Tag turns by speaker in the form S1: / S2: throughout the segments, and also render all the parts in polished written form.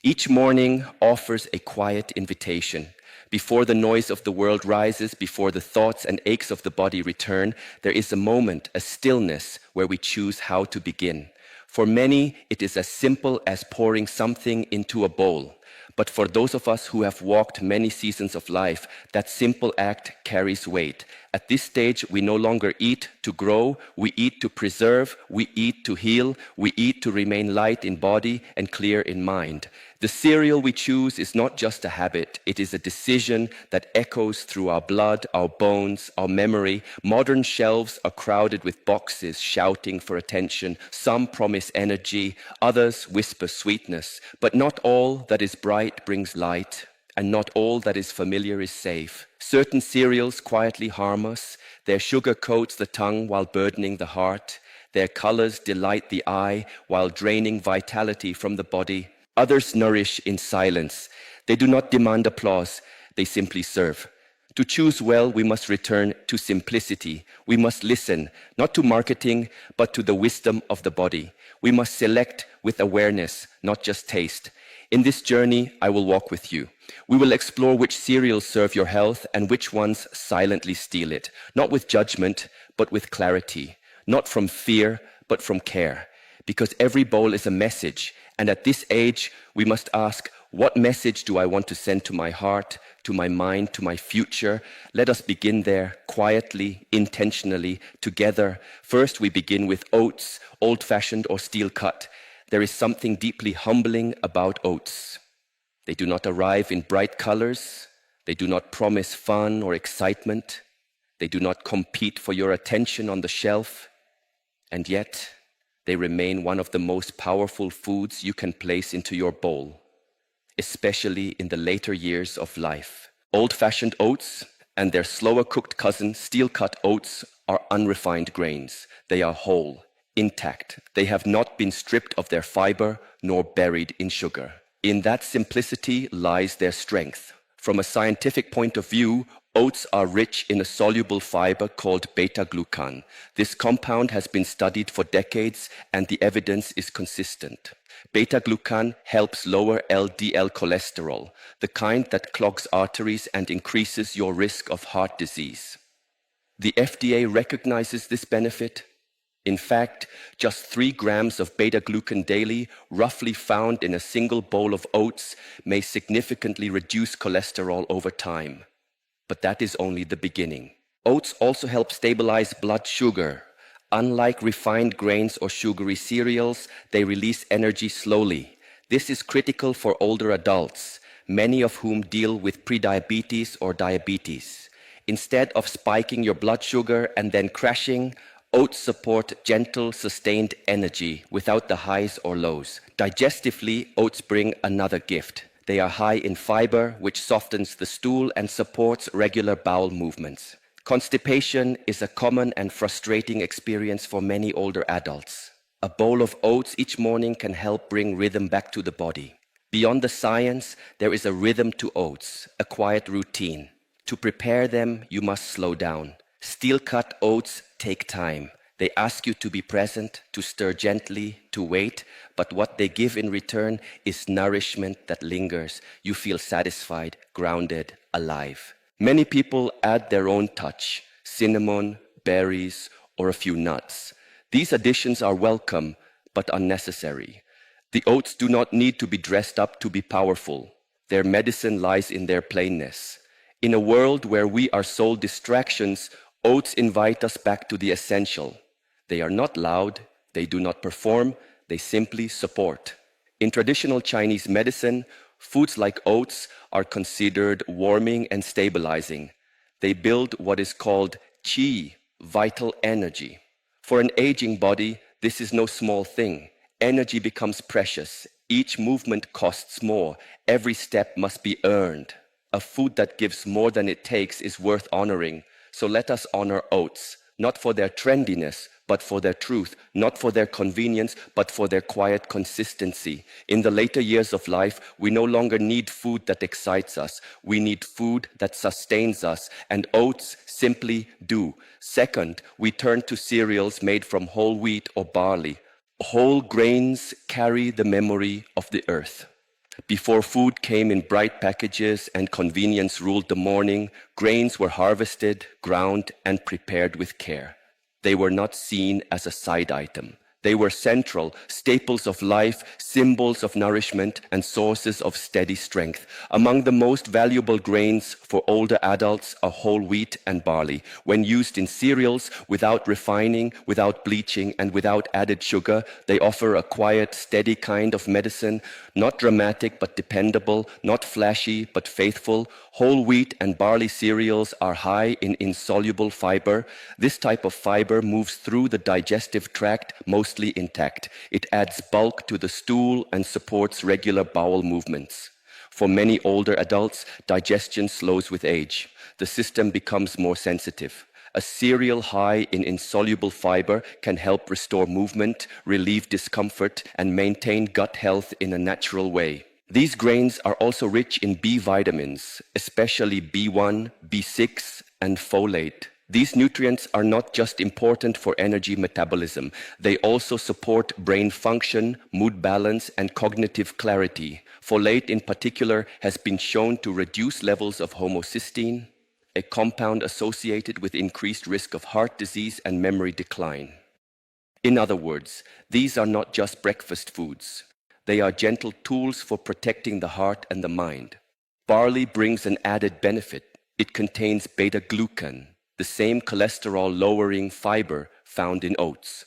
S1: Each morning offers a quiet invitation. Before the noise of the world rises, before the thoughts and aches of the body return, there is a moment, a stillness, where we choose how to begin. For many, it is as simple as pouring something into a bowl. But for those of us who have walked many seasons of life, that simple act carries weight. At this stage, we no longer eat to grow, we eat to preserve, we eat to heal, we eat to remain light in body and clear in mind. The cereal we choose is not just a habit, it is a decision that echoes through our blood, our bones, our memory. Modern shelves are crowded with boxes shouting for attention. Some promise energy, others whisper sweetness. But not all that is bright brings light, and not all that is familiar is safe. Certain cereals quietly harm us. Their sugar coats the tongue while burdening the heart. Their colors delight the eye while draining vitality from the body. Others nourish in silence. They do not demand applause, they simply serve. To choose well, we must return to simplicity. We must listen, not to marketing, but to the wisdom of the body. We must select with awareness, not just taste. In this journey, I will walk with you. We will explore which cereals serve your health and which ones silently steal it. Not with judgment, but with clarity. Not from fear, but from care. Because every bowl is a message. And at this age, we must ask, what message do I want to send to my heart, to my mind, to my future? Let us begin there, quietly, intentionally, together. First, we begin with oats, old-fashioned or steel-cut. There is something deeply humbling about oats. They do not arrive in bright colors. They do not promise fun or excitement. They do not compete for your attention on the shelf. And yet, they remain one of the most powerful foods you can place into your bowl, especially in the later years of life. Old-fashioned oats and their slower-cooked cousin, steel-cut oats, are unrefined grains. They are whole, intact. They have not been stripped of their fiber nor buried in sugar. In that simplicity lies their strength. From a scientific point of view, oats are rich in a soluble fiber called beta-glucan. This compound has been studied for decades and the evidence is consistent. Beta-glucan helps lower LDL cholesterol, the kind that clogs arteries and increases your risk of heart disease. The FDA recognizes this benefit. In fact, just 3 grams of beta-glucan daily, roughly found in a single bowl of oats, may significantly reduce cholesterol over time. But that is only the beginning. Oats also help stabilize blood sugar. Unlike refined grains or sugary cereals, they release energy slowly. This is critical for older adults, many of whom deal with prediabetes or diabetes. Instead of spiking your blood sugar and then crashing, oats support gentle, sustained energy without the highs or lows. Digestively, oats bring another gift. They are high in fiber, which softens the stool and supports regular bowel movements. Constipation is a common and frustrating experience for many older adults. A bowl of oats each morning can help bring rhythm back to the body. Beyond the science, there is a rhythm to oats, a quiet routine. To prepare them, you must slow down. Steel-cut oats take time. They ask you to be present, to stir gently, to wait, but what they give in return is nourishment that lingers. You feel satisfied, grounded, alive. Many people add their own touch, cinnamon, berries, or a few nuts. These additions are welcome, but unnecessary. The oats do not need to be dressed up to be powerful. Their medicine lies in their plainness. In a world where we are sold distractions, oats invite us back to the essential. They are not loud, they do not perform, they simply support. In traditional Chinese medicine, foods like oats are considered warming and stabilizing. They build what is called qi, vital energy. For an aging body, this is no small thing. Energy becomes precious. Each movement costs more. Every step must be earned. A food that gives more than it takes is worth honoring. So let us honor oats, not for their trendiness, but for their truth, not for their convenience, but for their quiet consistency. In the later years of life, we no longer need food that excites us. We need food that sustains us, and oats simply do. Second, we turn to cereals made from whole wheat or barley. Whole grains carry the memory of the earth. Before food came in bright packages and convenience ruled the morning, grains were harvested, ground, and prepared with care. They were not seen as a side item. They were central, staples of life, symbols of nourishment, and sources of steady strength. Among the most valuable grains for older adults are whole wheat and barley. When used in cereals, without refining, without bleaching, and without added sugar, they offer a quiet, steady kind of medicine, not dramatic but dependable, not flashy but faithful. Whole wheat and barley cereals are high in insoluble fiber. This type of fiber moves through the digestive tract mostly intact. It adds bulk to the stool and supports regular bowel movements. For many older adults, digestion slows with age. The system becomes more sensitive. A cereal high in insoluble fiber can help restore movement, relieve discomfort, and maintain gut health in a natural way. These grains are also rich in B vitamins, especially B1, B6, and folate. These nutrients are not just important for energy metabolism, they also support brain function, mood balance, and cognitive clarity. Folate in particular has been shown to reduce levels of homocysteine, a compound associated with increased risk of heart disease and memory decline. In other words, these are not just breakfast foods. They are gentle tools for protecting the heart and the mind. Barley brings an added benefit. It contains beta-glucan, the same cholesterol-lowering fiber found in oats.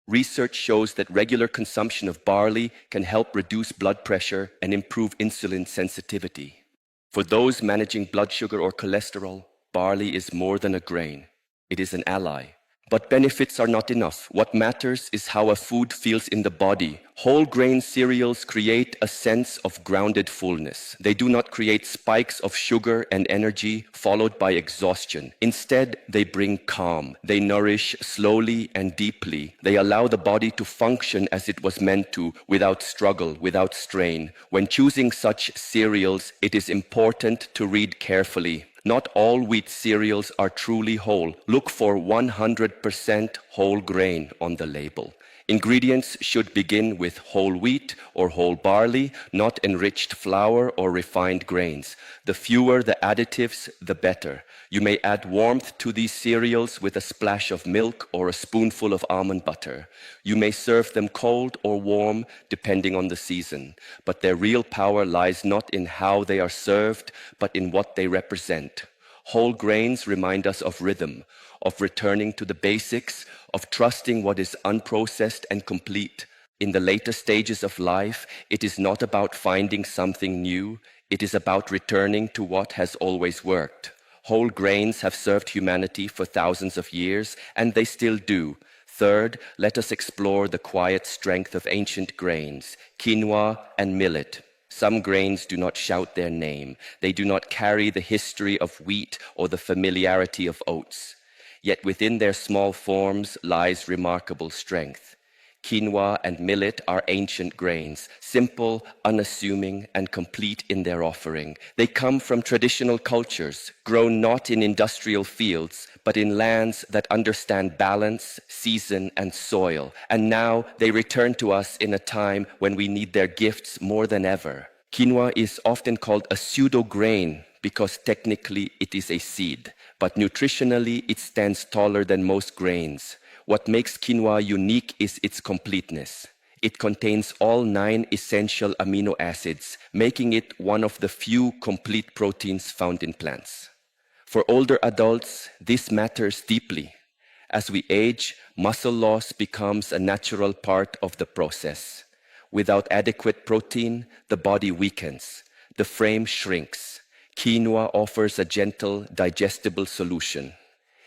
S1: Research shows that regular consumption of barley can help reduce blood pressure and improve insulin sensitivity. For those managing blood sugar or cholesterol, barley is more than a grain. It is an ally. But benefits are not enough. What matters is how a food feels in the body. Whole grain cereals create a sense of grounded fullness. They do not create spikes of sugar and energy followed by exhaustion. Instead, they bring calm. They nourish slowly and deeply. They allow the body to function as it was meant to, without struggle, without strain. When choosing such cereals, it is important to read carefully. Not all wheat cereals are truly whole. Look for 100% whole grain on the label. Ingredients should begin with whole wheat or whole barley, not enriched flour or refined grains. The fewer the additives, the better. You may add warmth to these cereals with a splash of milk or a spoonful of almond butter. You may serve them cold or warm, depending on the season. But their real power lies not in how they are served, but in what they represent. Whole grains remind us of rhythm, of returning to the basics, of trusting what is unprocessed and complete. In the later stages of life, it is not about finding something new, it is about returning to what has always worked. Whole grains have served humanity for thousands of years, and they still do. Third, let us explore the quiet strength of ancient grains, quinoa and millet. Some grains do not shout their name. They do not carry the history of wheat or the familiarity of oats. Yet within their small forms lies remarkable strength. Quinoa and millet are ancient grains, simple, unassuming, and complete in their offering. They come from traditional cultures, grown not in industrial fields, but in lands that understand balance, season, and soil. And now they return to us in a time when we need their gifts more than ever. Quinoa is often called a pseudo-grain because technically it is a seed, but nutritionally it stands taller than most grains. What makes quinoa unique is its completeness. It contains all 9 essential amino acids, making it one of the few complete proteins found in plants. For older adults, this matters deeply. As we age, muscle loss becomes a natural part of the process. Without adequate protein, the body weakens. The frame shrinks. Quinoa offers a gentle, digestible solution.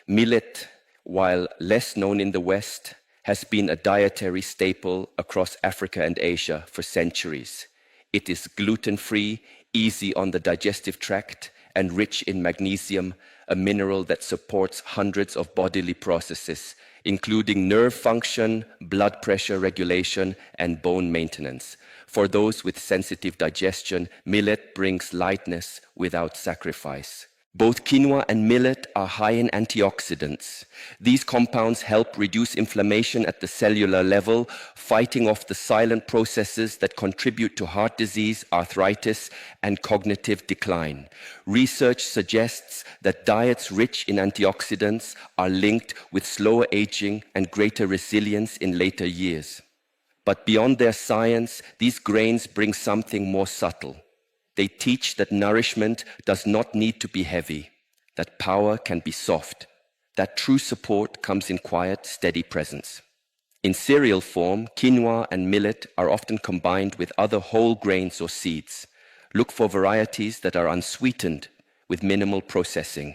S1: Millet, while less known in the West, has been a dietary staple across Africa and Asia for centuries. It is gluten-free, easy on the digestive tract, and rich in magnesium, a mineral that supports hundreds of bodily processes, including nerve function, blood pressure regulation, and bone maintenance. For those with sensitive digestion, millet brings lightness without sacrifice. Both quinoa and millet are high in antioxidants. These compounds help reduce inflammation at the cellular level, fighting off the silent processes that contribute to heart disease, arthritis, and cognitive decline. Research suggests that diets rich in antioxidants are linked with slower aging and greater resilience in later years. But beyond their science, these grains bring something more subtle. They teach that nourishment does not need to be heavy, that power can be soft, that true support comes in quiet, steady presence. In cereal form, quinoa and millet are often combined with other whole grains or seeds. Look for varieties that are unsweetened with minimal processing.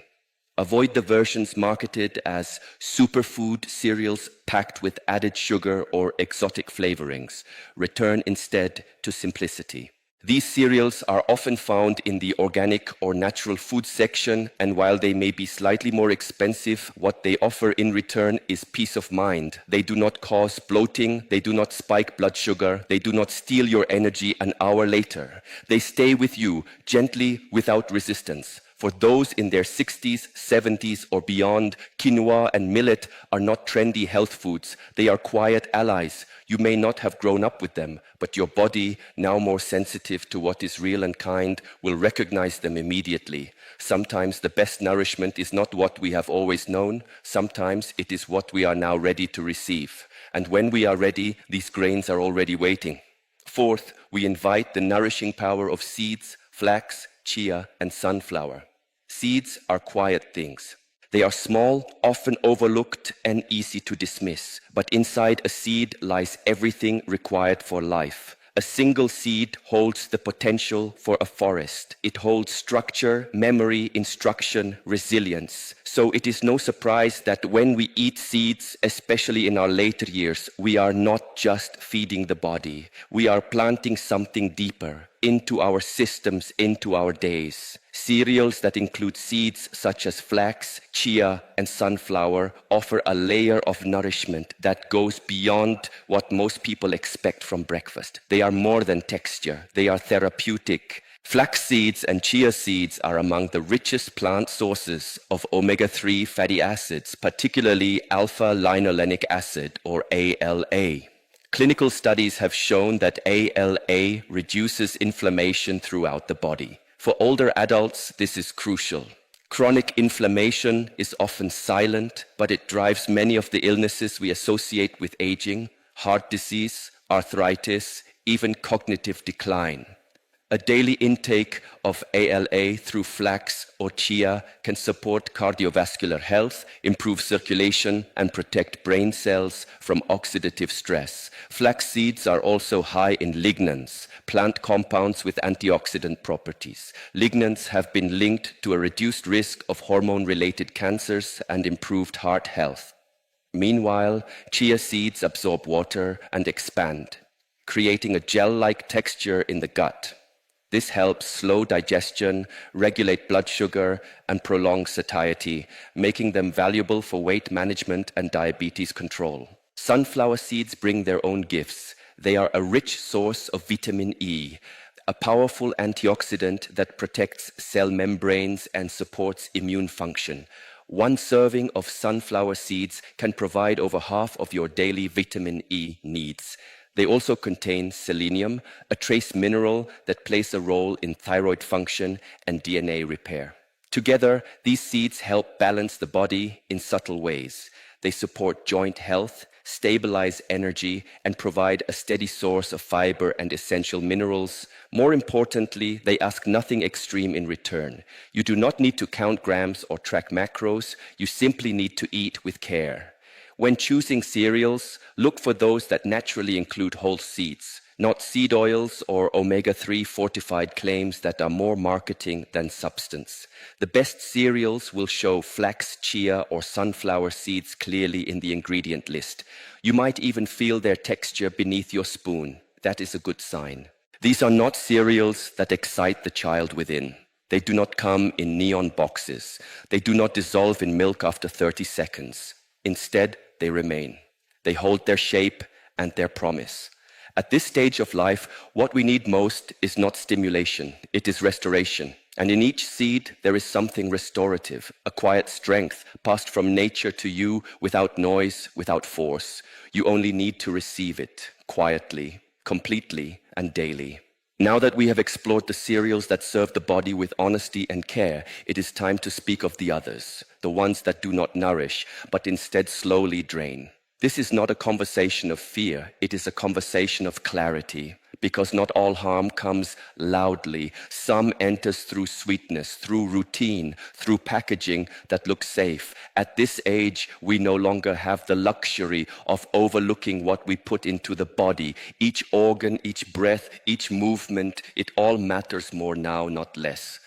S1: Avoid the versions marketed as superfood cereals packed with added sugar or exotic flavorings. Return instead to simplicity. These cereals are often found in the organic or natural food section, and while they may be slightly more expensive, what they offer in return is peace of mind. They do not cause bloating, they do not spike blood sugar, they do not steal your energy an hour later. They stay with you gently without resistance. For those in their 60s, 70s, or beyond, quinoa and millet are not trendy health foods. They are quiet allies. You may not have grown up with them, but your body, now more sensitive to what is real and kind, will recognize them immediately. Sometimes the best nourishment is not what we have always known. Sometimes it is what we are now ready to receive. And when we are ready, these grains are already waiting. Fourth, we invite the nourishing power of seeds, flax, chia, and sunflower. Seeds are quiet things. They are small, often overlooked, and easy to dismiss. But inside a seed lies everything required for life. A single seed holds the potential for a forest. It holds structure, memory, instruction, resilience. So it is no surprise that when we eat seeds, especially in our later years, we are not just feeding the body. We are planting something deeper into our systems, into our days. Cereals that include seeds such as flax, chia, and sunflower offer a layer of nourishment that goes beyond what most people expect from breakfast. They are more than texture. They are therapeutic. Flax seeds and chia seeds are among the richest plant sources of omega-3 fatty acids, particularly alpha-linolenic acid, or ALA. Clinical studies have shown that ALA reduces inflammation throughout the body. For older adults, this is crucial. Chronic inflammation is often silent, but it drives many of the illnesses we associate with aging: heart disease, arthritis, even cognitive decline. A daily intake of ALA through flax or chia can support cardiovascular health, improve circulation, and protect brain cells from oxidative stress. Flax seeds are also high in lignans, plant compounds with antioxidant properties. Lignans have been linked to a reduced risk of hormone-related cancers and improved heart health. Meanwhile, chia seeds absorb water and expand, creating a gel-like texture in the gut. This helps slow digestion, regulate blood sugar, and prolong satiety, making them valuable for weight management and diabetes control. Sunflower seeds bring their own gifts. They are a rich source of vitamin E, a powerful antioxidant that protects cell membranes and supports immune function. One serving of sunflower seeds can provide over half of your daily vitamin E needs. They also contain selenium, a trace mineral that plays a role in thyroid function and DNA repair. Together, these seeds help balance the body in subtle ways. They support joint health, stabilize energy, and provide a steady source of fiber and essential minerals. More importantly, they ask nothing extreme in return. You do not need to count grams or track macros. You simply need to eat with care. When choosing cereals, look for those that naturally include whole seeds, not seed oils or omega-3 fortified claims that are more marketing than substance. The best cereals will show flax, chia, or sunflower seeds clearly in the ingredient list. You might even feel their texture beneath your spoon. That is a good sign. These are not cereals that excite the child within. They do not come in neon boxes. They do not dissolve in milk after 30 seconds. Instead, they remain. They hold their shape and their promise. At this stage of life, what we need most is not stimulation, it is restoration. And in each seed, there is something restorative, a quiet strength passed from nature to you without noise, without force. You only need to receive it quietly, completely, and daily. Now that we have explored the cereals that serve the body with honesty and care, it is time to speak of the others, the ones that do not nourish, but instead slowly drain. This is not a conversation of fear, it is a conversation of clarity. Because not all harm comes loudly. Some enters through sweetness, through routine, through packaging that looks safe. At this age, we no longer have the luxury of overlooking what we put into the body. Each organ, each breath, each movement, it all matters more now, not less.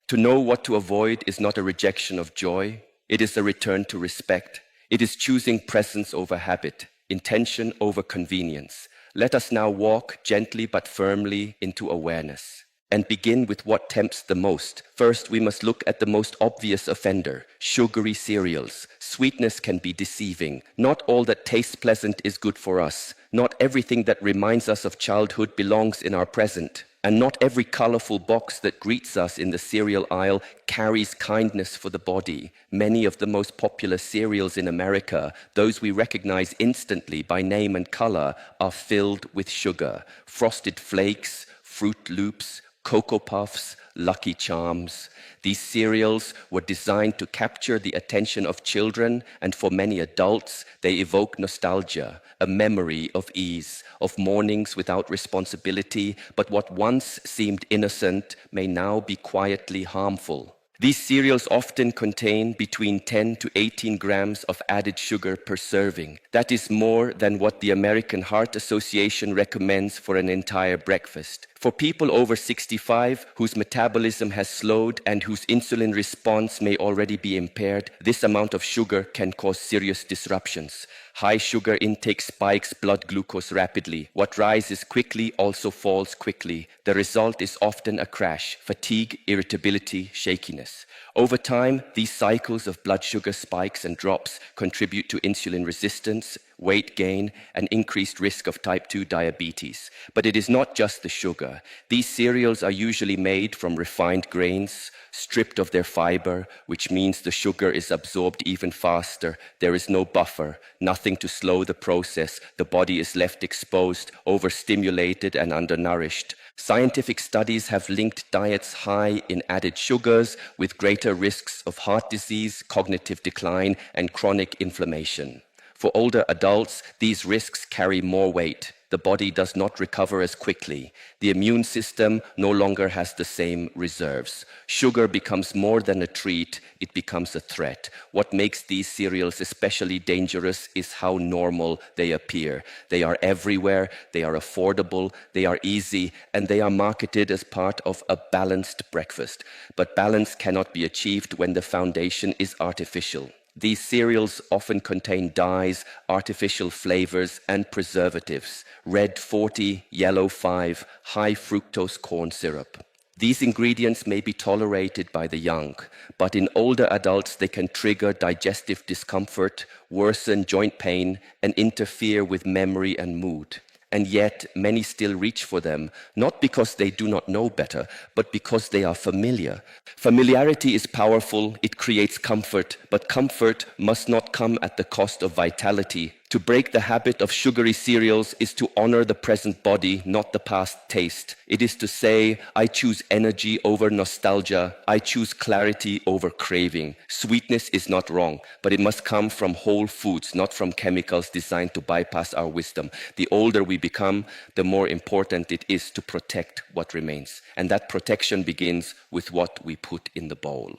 S1: To know what to avoid is not a rejection of joy. It is a return to respect. It is choosing presence over habit, intention over convenience. Let us now walk gently but firmly into awareness and begin with what tempts the most. First, we must look at the most obvious offender, sugary cereals. Sweetness can be deceiving. Not all that tastes pleasant is good for us. Not everything that reminds us of childhood belongs in our present. And not every colorful box that greets us in the cereal aisle carries kindness for the body. Many of the most popular cereals in America, those we recognize instantly by name and color, are filled with sugar. Frosted Flakes, Fruit Loops, Cocoa Puffs, Lucky Charms. These cereals were designed to capture the attention of children, and for many adults, they evoke nostalgia, a memory of ease, of mornings without responsibility, but what once seemed innocent may now be quietly harmful. These cereals often contain between 10 to 18 grams of added sugar per serving. That is more than what the American Heart Association recommends for an entire breakfast. For people over 65 whose metabolism has slowed and whose insulin response may already be impaired, this amount of sugar can cause serious disruptions. High sugar intake spikes blood glucose rapidly. What rises quickly also falls quickly. The result is often a crash, fatigue, irritability, shakiness. Over time, these cycles of blood sugar spikes and drops contribute to insulin resistance, weight gain, and increased risk of type 2 diabetes. But it is not just the sugar. These cereals are usually made from refined grains, stripped of their fiber, which means the sugar is absorbed even faster. There is no buffer, nothing to slow the process. The body is left exposed, overstimulated, and undernourished. Scientific studies have linked diets high in added sugars with greater risks of heart disease, cognitive decline, and chronic inflammation. For older adults, these risks carry more weight. The body does not recover as quickly. The immune system no longer has the same reserves. Sugar becomes more than a treat, it becomes a threat. What makes these cereals especially dangerous is how normal they appear. They are everywhere, they are affordable, they are easy, and they are marketed as part of a balanced breakfast. But balance cannot be achieved when the foundation is artificial. These cereals often contain dyes, artificial flavors, and preservatives. Red 40, yellow 5, high fructose corn syrup. These ingredients may be tolerated by the young, but in older adults they can trigger digestive discomfort, worsen joint pain, and interfere with memory and mood. And yet, many still reach for them, not because they do not know better, but because they are familiar. Familiarity is powerful, it creates comfort, but comfort must not come at the cost of vitality. To break the habit of sugary cereals is to honor the present body, not the past taste. It is to say, I choose energy over nostalgia. I choose clarity over craving. Sweetness is not wrong, but it must come from whole foods, not from chemicals designed to bypass our wisdom. The older we become, the more important it is to protect what remains. And that protection begins with what we put in the bowl.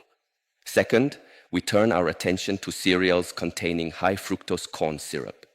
S1: Second, we turn our attention to cereals containing high fructose corn syrup.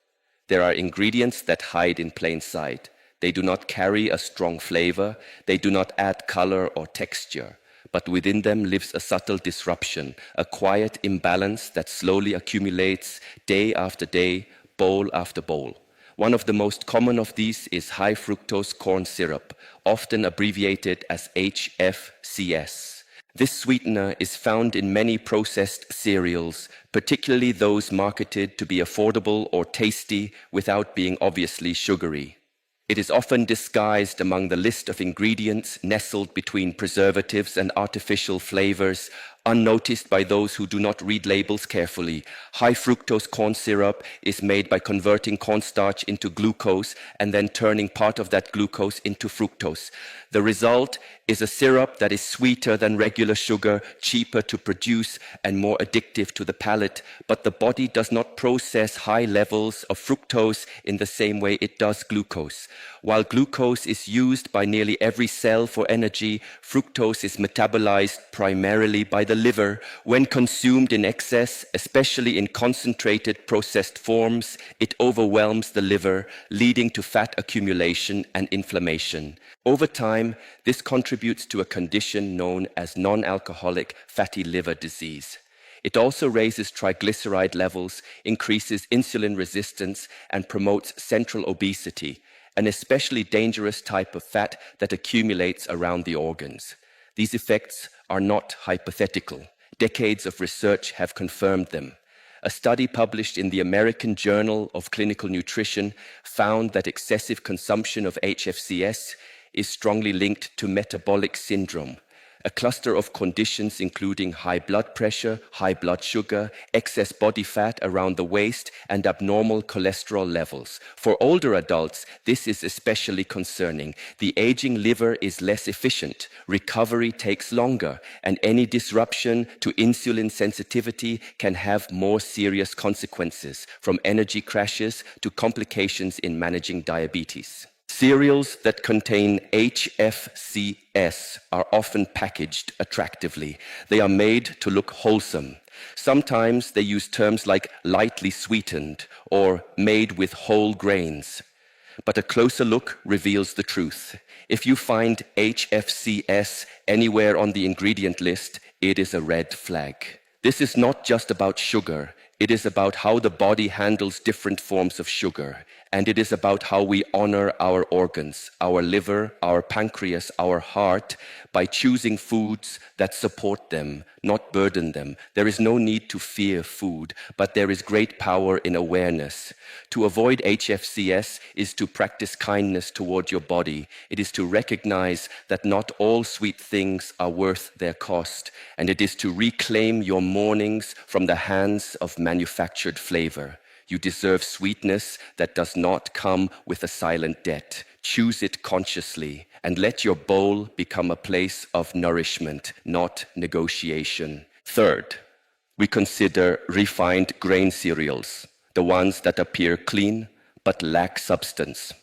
S1: There are ingredients that hide in plain sight. They do not carry a strong flavor. They do not add color or texture. But within them lives a subtle disruption, a quiet imbalance that slowly accumulates day after day, bowl after bowl. One of the most common of these is high fructose corn syrup, often abbreviated as HFCS. This sweetener is found in many processed cereals, particularly those marketed to be affordable or tasty without being obviously sugary. It is often disguised among the list of ingredients nestled between preservatives and artificial flavors, unnoticed by those who do not read labels carefully. High fructose corn syrup is made by converting cornstarch into glucose and then turning part of that glucose into fructose. The result is a syrup that is sweeter than regular sugar, cheaper to produce, and more addictive to the palate. But the body does not process high levels of fructose in the same way it does glucose. While glucose is used by nearly every cell for energy, fructose is metabolized primarily by the liver. When consumed in excess, especially in concentrated processed forms, it overwhelms the liver, leading to fat accumulation and inflammation. Over time, this contributes to a condition known as non-alcoholic fatty liver disease. It also raises triglyceride levels, increases insulin resistance, and promotes central obesity, an especially dangerous type of fat that accumulates around the organs. These effects are not hypothetical. Decades of research have confirmed them. A study published in the American Journal of Clinical Nutrition found that excessive consumption of HFCS is strongly linked to metabolic syndrome, a cluster of conditions including high blood pressure, high blood sugar, excess body fat around the waist, and abnormal cholesterol levels. For older adults, this is especially concerning. The aging liver is less efficient, recovery takes longer, and any disruption to insulin sensitivity can have more serious consequences, from energy crashes to complications in managing diabetes. Cereals that contain HFCS are often packaged attractively. They are made to look wholesome. Sometimes they use terms like lightly sweetened or made with whole grains. But a closer look reveals the truth. If you find HFCS anywhere on the ingredient list, it is a red flag. This is not just about sugar. It is about how the body handles different forms of sugar. And it is about how we honor our organs, our liver, our pancreas, our heart, by choosing foods that support them, not burden them. There is no need to fear food, but there is great power in awareness. To avoid HFCS is to practice kindness toward your body. It is to recognize that not all sweet things are worth their cost, and it is to reclaim your mornings from the hands of manufactured flavor. You deserve sweetness that does not come with a silent debt. Choose it consciously and let your bowl become a place of nourishment, not negotiation. Third, we consider refined grain cereals, the ones that appear clean but lack substance.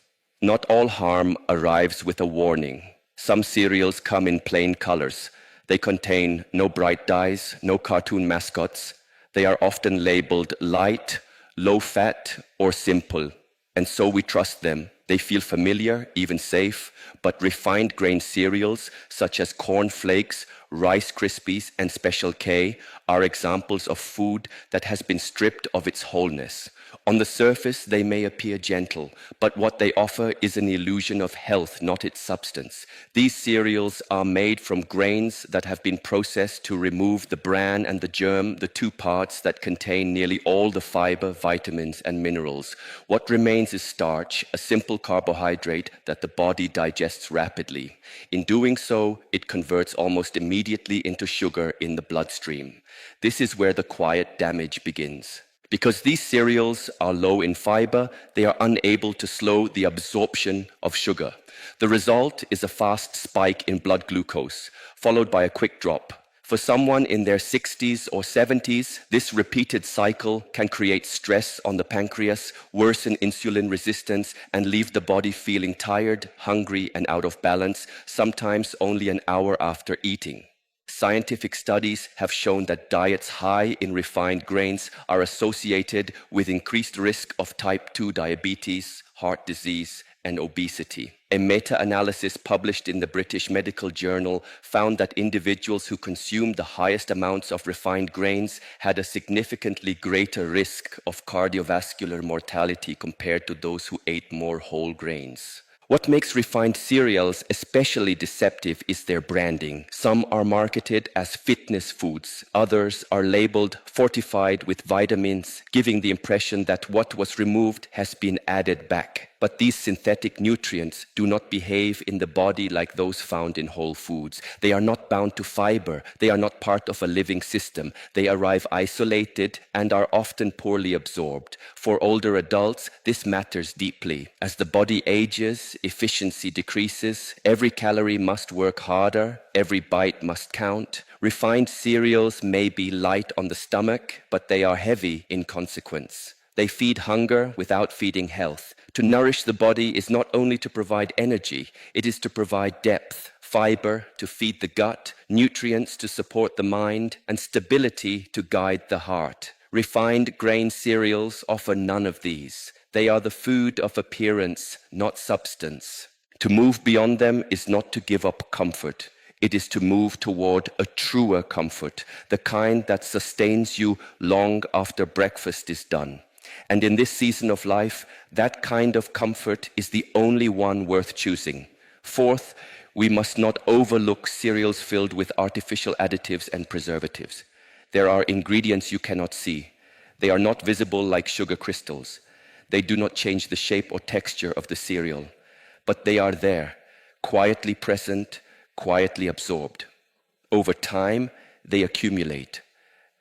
S1: Not all harm arrives with a warning. Some cereals come in plain colors. They contain no bright dyes, no cartoon mascots. They are often labeled light, low fat, or simple, and so we trust them. They feel familiar, even safe, but refined grain cereals such as corn flakes, Rice Krispies, and Special K are examples of food that has been stripped of its wholeness. On the surface, they may appear gentle, but what they offer is an illusion of health, not its substance. These cereals are made from grains that have been processed to remove the bran and the germ, the two parts that contain nearly all the fiber, vitamins, and minerals. What remains is starch, a simple carbohydrate that the body digests rapidly. In doing so, it converts almost immediately into sugar in the bloodstream. This is where the quiet damage begins. Because these cereals are low in fiber, they are unable to slow the absorption of sugar. The result is a fast spike in blood glucose, followed by a quick drop. For someone in their 60s or 70s, this repeated cycle can create stress on the pancreas, worsen insulin resistance, and leave the body feeling tired, hungry, and out of balance, sometimes only an hour after eating. Scientific studies have shown that diets high in refined grains are associated with increased risk of type 2 diabetes, heart disease, and obesity. A meta-analysis published in the British Medical Journal found that individuals who consumed the highest amounts of refined grains had a significantly greater risk of cardiovascular mortality compared to those who ate more whole grains. What makes refined cereals especially deceptive is their branding. Some are marketed as fitness foods. Others are labeled fortified with vitamins, giving the impression that what was removed has been added back. But these synthetic nutrients do not behave in the body like those found in whole foods. They are not bound to fiber. They are not part of a living system. They arrive isolated and are often poorly absorbed. For older adults, this matters deeply. As the body ages, efficiency decreases. Every calorie must work harder. Every bite must count. Refined cereals may be light on the stomach, but they are heavy in consequence. They feed hunger without feeding health. To nourish the body is not only to provide energy, it is to provide depth, fiber to feed the gut, nutrients to support the mind, and stability to guide the heart. Refined grain cereals offer none of these. They are the food of appearance, not substance. To move beyond them is not to give up comfort. It is to move toward a truer comfort, the kind that sustains you long after breakfast is done. And in this season of life, that kind of comfort is the only one worth choosing. Fourth, we must not overlook cereals filled with artificial additives and preservatives. There are ingredients you cannot see. They are not visible like sugar crystals. They do not change the shape or texture of the cereal, but they are there, quietly present, quietly absorbed. Over time, they accumulate,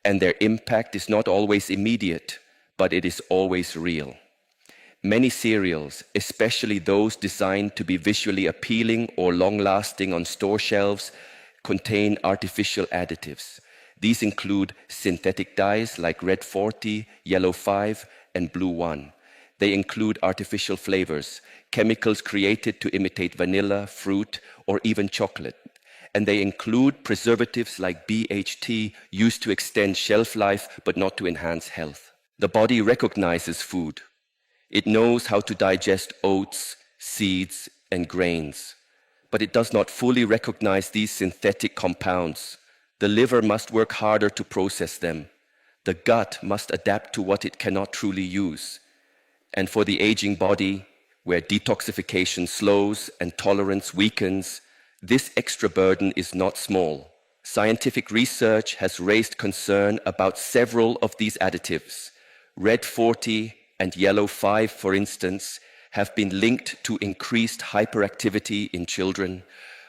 S1: and their impact is not always immediate, but it is always real. Many cereals, especially those designed to be visually appealing or long-lasting on store shelves, contain artificial additives. These include synthetic dyes like Red 40, Yellow 5, and Blue 1. They include artificial flavors, chemicals created to imitate vanilla, fruit, or even chocolate. And they include preservatives like BHT used to extend shelf life but not to enhance health. The body recognizes food. It knows how to digest oats, seeds, and grains. But it does not fully recognize these synthetic compounds. The liver must work harder to process them. The gut must adapt to what it cannot truly use. And for the aging body, where detoxification slows and tolerance weakens, this extra burden is not small. Scientific research has raised concern about several of these additives. Red 40 and Yellow 5, for instance, have been linked to increased hyperactivity in children,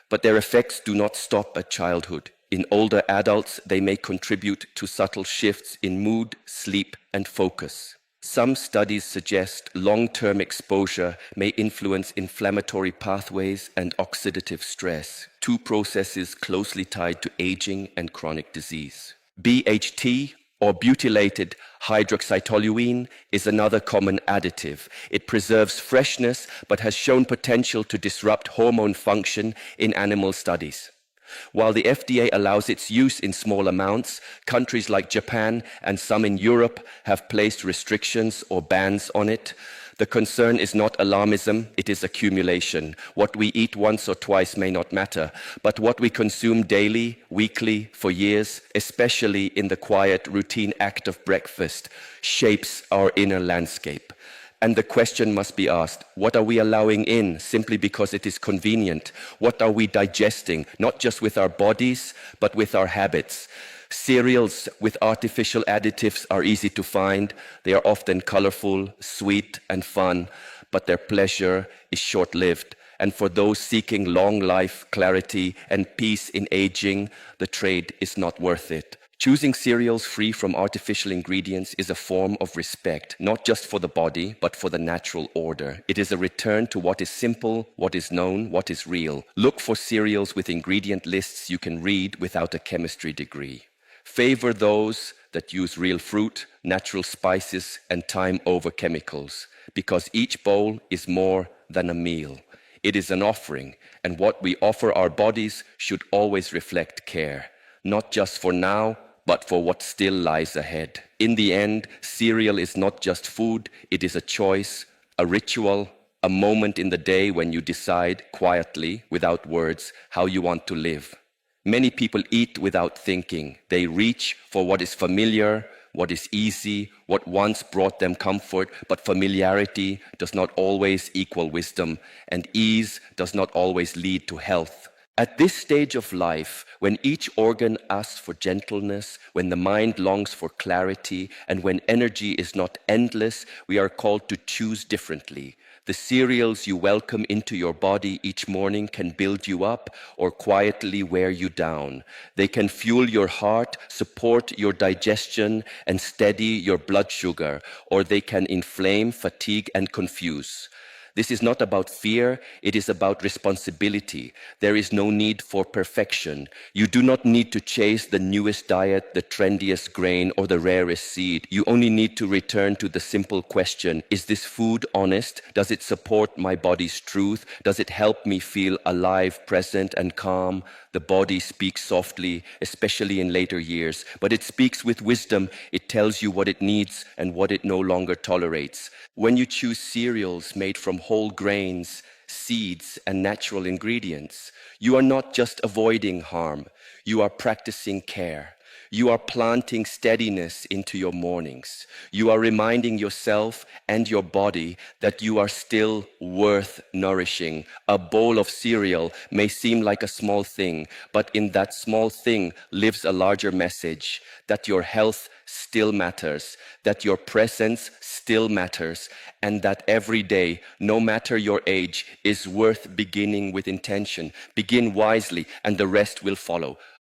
S1: but their effects do not stop at childhood. In older adults, they may contribute to subtle shifts in mood, sleep, and focus. Some studies suggest long-term exposure may influence inflammatory pathways and oxidative stress, two processes closely tied to aging and chronic disease. BHT, or butylated hydroxytoluene, is another common additive. It preserves freshness but has shown potential to disrupt hormone function in animal studies. While the FDA allows its use in small amounts, countries like Japan and some in Europe have placed restrictions or bans on it. The concern is not alarmism, it is accumulation. What we eat once or twice may not matter, but what we consume daily, weekly, for years, especially in the quiet, routine act of breakfast, shapes our inner landscape. And the question must be asked, what are we allowing in simply because it is convenient? What are we digesting, not just with our bodies, but with our habits? Cereals with artificial additives are easy to find. They are often colorful, sweet, and fun, but their pleasure is short-lived. And for those seeking long life, clarity, and peace in aging, the trade is not worth it. Choosing cereals free from artificial ingredients is a form of respect, not just for the body, but for the natural order. It is a return to what is simple, what is known, what is real. Look for cereals with ingredient lists you can read without a chemistry degree. Favor those that use real fruit, natural spices, and time over chemicals, because each bowl is more than a meal. It is an offering, and what we offer our bodies should always reflect care, not just for now, but for what still lies ahead. In the end, cereal is not just food, it is a choice, a ritual, a moment in the day when you decide quietly, without words, how you want to live. Many people eat without thinking. They reach for what is familiar, what is easy, what once brought them comfort, but familiarity does not always equal wisdom, and ease does not always lead to health. At this stage of life, when each organ asks for gentleness, when the mind longs for clarity, and when energy is not endless, we are called to choose differently. The cereals you welcome into your body each morning can build you up or quietly wear you down. They can fuel your heart, support your digestion, and steady your blood sugar, or they can inflame, fatigue, and confuse. This is not about fear, it is about responsibility. There is no need for perfection. You do not need to chase the newest diet, the trendiest grain, or the rarest seed. You only need to return to the simple question, is this food honest? Does it support my body's truth? Does it help me feel alive, present, and calm? The body speaks softly, especially in later years, but it speaks with wisdom. It tells you what it needs and what it no longer tolerates. When you choose cereals made from whole grains, seeds, and natural ingredients, you are not just avoiding harm, you are practicing care. You are planting steadiness into your mornings. You are reminding yourself and your body that you are still worth nourishing. A bowl of cereal may seem like a small thing, but in that small thing lives a larger message that your health still matters, that your presence still matters, and that every day, no matter your age, is worth beginning with intention. Begin wisely, and the rest will follow.